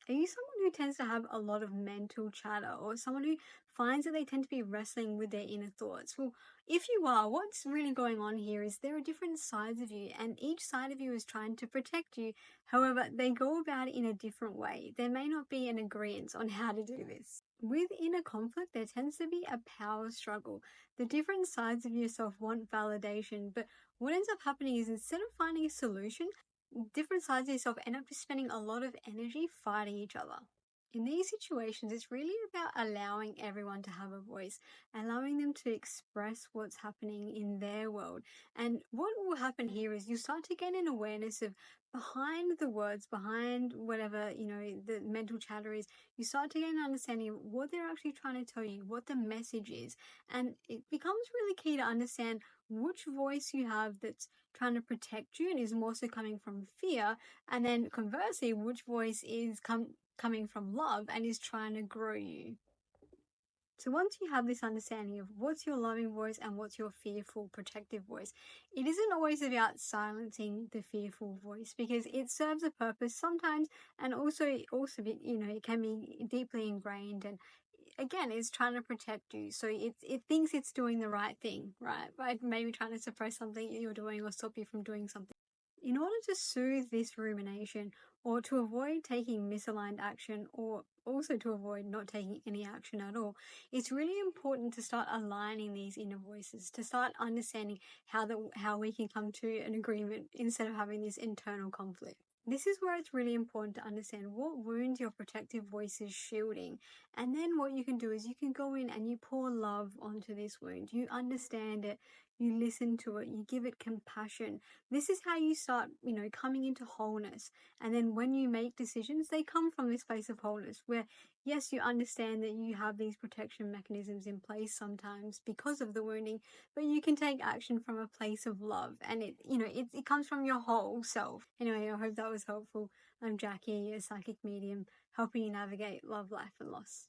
Are you someone who tends to have a lot of mental chatter, or someone who finds that they tend to be wrestling with their inner thoughts? Well, if you are, what's really going on here is there are different sides of you, and each side of you is trying to protect you. However, they go about it in a different way. There may not be an agreement on how to do this. With inner conflict, there tends to be a power struggle. The different sides of yourself want validation, but what ends up happening is instead of finding a solution, different sides of yourself end up just spending a lot of energy fighting each other. In these situations, it's really about allowing everyone to have a voice, allowing them to express what's happening in their world. And what will happen here is you start to gain an awareness of behind the words, behind whatever, the mental chatter is, you start to gain an understanding of what they're actually trying to tell you, what the message is. And it becomes really key to understand which voice you have that's trying to protect you and is more so coming from fear, and then conversely, which voice is coming from love and is trying to grow you. So once you have this understanding of what's your loving voice and what's your fearful, protective voice, it isn't always about silencing the fearful voice, because it serves a purpose sometimes, and also it can be deeply ingrained, and again, it's trying to protect you. So it thinks it's doing the right thing, right? By maybe trying to suppress something you're doing or stop you from doing something. In order to soothe this rumination, or to avoid taking misaligned action, or also to avoid not taking any action at all, it's really important to start aligning these inner voices, to start understanding how we can come to an agreement instead of having this internal conflict. This is where it's really important to understand what wound your protective voice is shielding. And then what you can do is you can go in and you pour love onto this wound. You understand it, you listen to it, you give it compassion. This is how you start, coming into wholeness. And then when you make decisions, they come from this place of wholeness where, yes, you understand that you have these protection mechanisms in place sometimes because of the wounding, but you can take action from a place of love, and it comes from your whole self. Anyway, I hope that was helpful. I'm Jackie, a psychic medium, helping you navigate love, life, and loss.